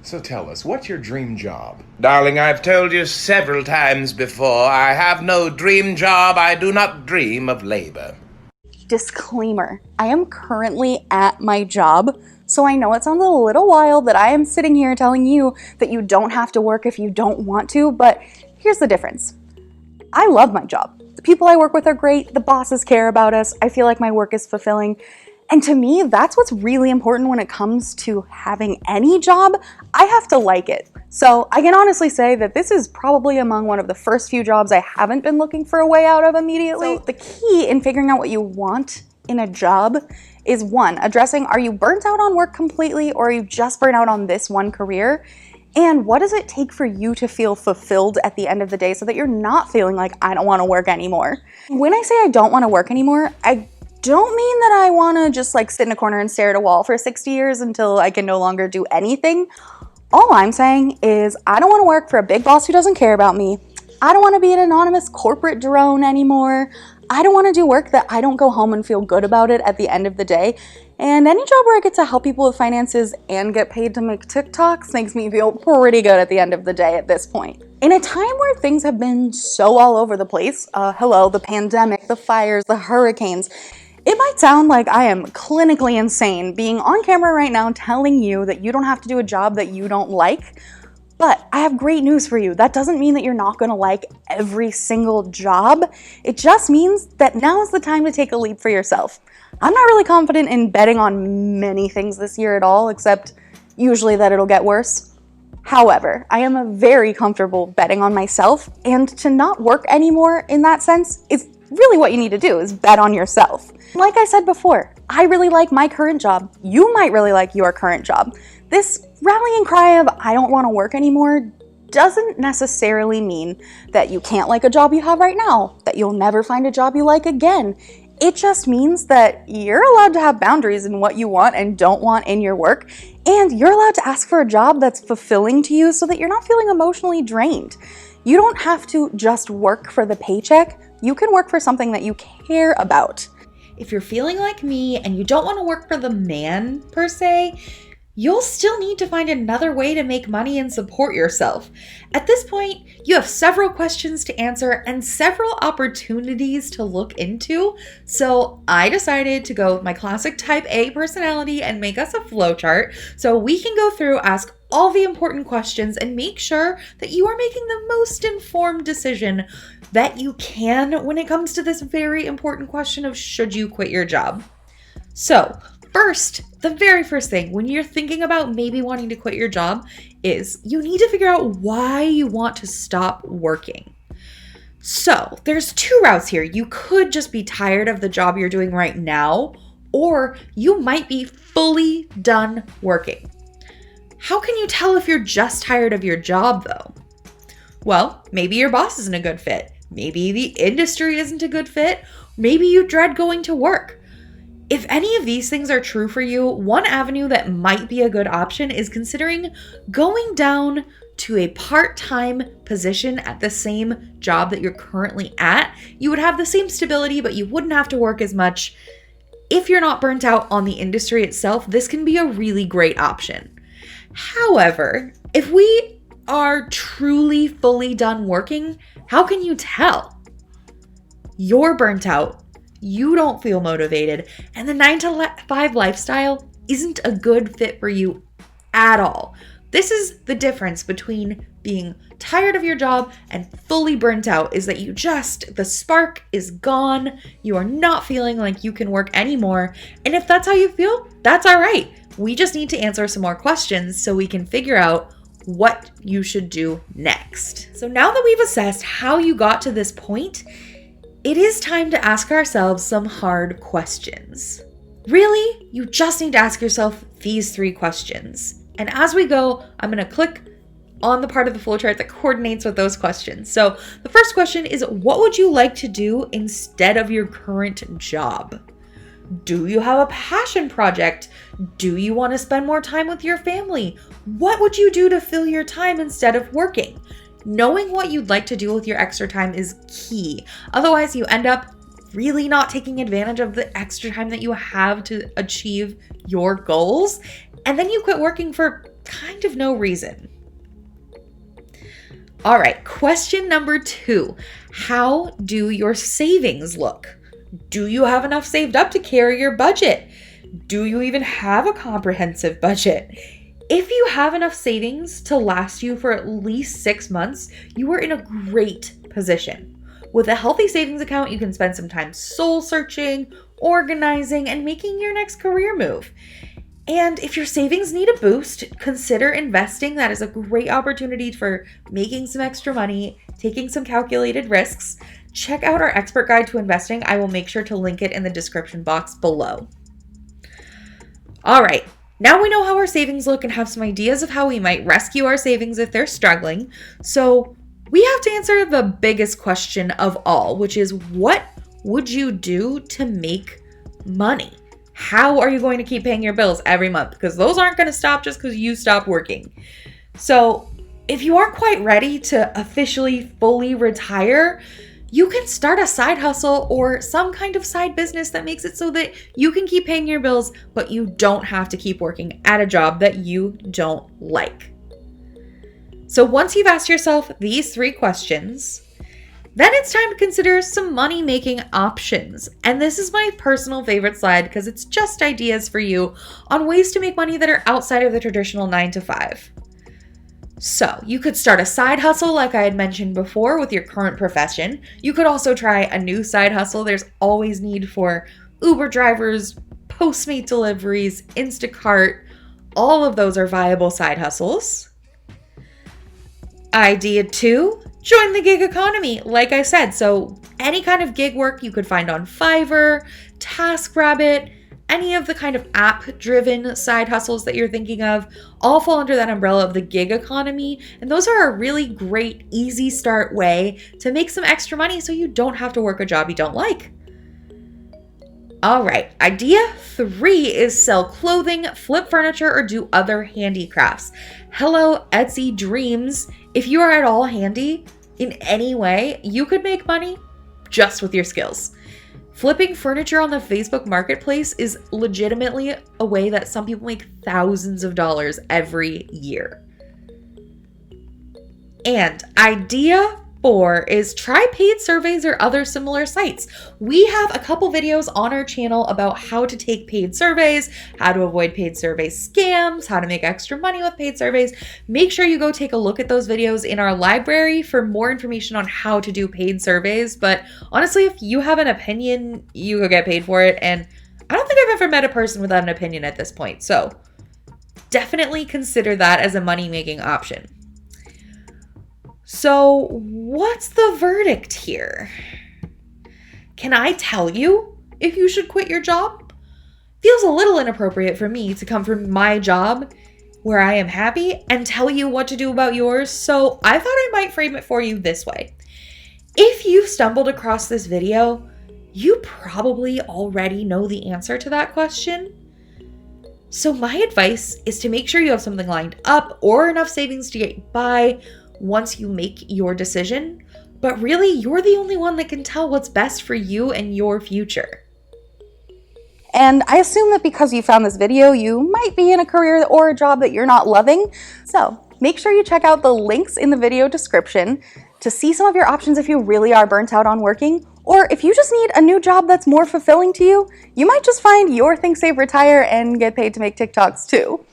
So tell us, what's your dream job? Darling, I've told you several times before, I have no dream job. I do not dream of labor. Disclaimer, I am currently at my job, so I know it sounds a little wild that I am sitting here telling you that you don't have to work if you don't want to, but here's the difference. I love my job. The people I work with are great, the bosses care about us, I feel like my work is fulfilling, and to me, that's what's really important when it comes to having any job. I have to like it. So I can honestly say that this is probably among one of the first few jobs I haven't been looking for a way out of immediately. So the key in figuring out what you want in a job is one, addressing, are you burnt out on work completely, or are you just burnt out on this one career? And what does it take for you to feel fulfilled at the end of the day so that you're not feeling like I don't want to work anymore? When I say I don't want to work anymore, I don't mean that I want to just like sit in a corner and stare at a wall for 60 years until I can no longer do anything. All I'm saying is I don't want to work for a big boss who doesn't care about me. I don't want to be an anonymous corporate drone anymore. I don't want to do work that I don't go home and feel good about it at the end of the day. And any job where I get to help people with finances and get paid to make TikToks makes me feel pretty good at the end of the day at this point. In a time where things have been so all over the place, the pandemic, the fires, the hurricanes, it might sound like I am clinically insane being on camera right now telling you that you don't have to do a job that you don't like, but I have great news for you. That doesn't mean that you're not gonna like every single job. It just means that now is the time to take a leap for yourself. I'm not really confident in betting on many things this year at all, except usually that it'll get worse. However, I am very comfortable betting on myself, and to not work anymore in that sense is really what you need to do, is bet on yourself. Like I said before, I really like my current job. You might really like your current job. This rallying cry of I don't want to work anymore doesn't necessarily mean that you can't like a job you have right now, that you'll never find a job you like again. It just means that you're allowed to have boundaries in what you want and don't want in your work, and you're allowed to ask for a job that's fulfilling to you so that you're not feeling emotionally drained. You don't have to just work for the paycheck. You can work for something that you care about. If you're feeling like me and you don't want to work for the man per se, you'll still need to find another way to make money and support yourself. At this point, you have several questions to answer and several opportunities to look into. So I decided to go with my classic type A personality and make us a flowchart so we can go through, ask all the important questions, and make sure that you are making the most informed decision that you can when it comes to this very important question of should you quit your job. So first, the very first thing when you're thinking about maybe wanting to quit your job is you need to figure out why you want to stop working. So there's two routes here. You could just be tired of the job you're doing right now, or you might be fully done working. How can you tell if you're just tired of your job though? Well, maybe your boss isn't a good fit. Maybe the industry isn't a good fit. Maybe you dread going to work. If any of these things are true for you, one avenue that might be a good option is considering going down to a part-time position at the same job that you're currently at. You would have the same stability, but you wouldn't have to work as much. If you're not burnt out on the industry itself, this can be a really great option. However, if we are truly fully done working, how can you tell? You're burnt out, you don't feel motivated, and the 9-to-5 lifestyle isn't a good fit for you at all. This is the difference between being tired of your job and fully burnt out, is that the spark is gone. You are not feeling like you can work anymore. And if that's how you feel, that's all right. We just need to answer some more questions so we can figure out what you should do next. So now that we've assessed how you got to this point, it is time to ask ourselves some hard questions. Really, you just need to ask yourself these 3 questions. And as we go, I'm going to click on the part of the flowchart that coordinates with those questions. So the first question is, what would you like to do instead of your current job? Do you have a passion project? Do you want to spend more time with your family? What would you do to fill your time instead of working? Knowing what you'd like to do with your extra time is key. Otherwise, you end up really not taking advantage of the extra time that you have to achieve your goals. And then you quit working for kind of no reason. All right, question number 2. How do your savings look? Do you have enough saved up to carry your budget? Do you even have a comprehensive budget? If you have enough savings to last you for at least 6 months, you are in a great position. With a healthy savings account, you can spend some time soul searching, organizing, and making your next career move. And if your savings need a boost, consider investing. That is a great opportunity for making some extra money, taking some calculated risks. Check out our expert guide to investing. I will make sure to link it in the description box below. All right, now we know how our savings look and have some ideas of how we might rescue our savings if they're struggling. So we have to answer the biggest question of all, which is, what would you do to make money? How are you going to keep paying your bills every month? Because those aren't going to stop just because you stop working. So if you aren't quite ready to officially fully retire, you can start a side hustle or some kind of side business that makes it so that you can keep paying your bills, but you don't have to keep working at a job that you don't like. So once you've asked yourself these 3 questions, then it's time to consider some money-making options. And this is my personal favorite slide because it's just ideas for you on ways to make money that are outside of the traditional 9 to 5. So you could start a side hustle like I had mentioned before with your current profession. You could also try a new side hustle. There's always need for Uber drivers, Postmate deliveries, Instacart. All of those are viable side hustles. Idea 2, join the gig economy, like I said. So any kind of gig work you could find on Fiverr, TaskRabbit, any of the kind of app-driven side hustles that you're thinking of all fall under that umbrella of the gig economy. And those are a really great, easy start way to make some extra money so you don't have to work a job you don't like. All right, idea 3 is sell clothing, flip furniture, or do other handicrafts. Hello, Etsy dreams. If you are at all handy in any way, you could make money just with your skills. Flipping furniture on the Facebook Marketplace is legitimately a way that some people make thousands of dollars every year. And idea 4 is try paid surveys or other similar sites. We have a couple videos on our channel about how to take paid surveys, how to avoid paid survey scams, how to make extra money with paid surveys. Make sure you go take a look at those videos in our library for more information on how to do paid surveys. But honestly, if you have an opinion, you will get paid for it. And I don't think I've ever met a person without an opinion at this point. So definitely consider that as a money-making option. So what's the verdict here? Can I tell you if you should quit your job? Feels a little inappropriate for me to come from my job where I am happy and tell you what to do about yours. So I thought I might frame it for you this way. If you stumbled across this video, you probably already know the answer to that question. So my advice is to make sure you have something lined up or enough savings to get by once you make your decision, but really you're the only one that can tell what's best for you and your future. And I assume that because you found this video, you might be in a career or a job that you're not loving. So make sure you check out the links in the video description to see some of your options if you really are burnt out on working, or if you just need a new job that's more fulfilling to you, you might just find your Think Save Retire and get paid to make TikToks too.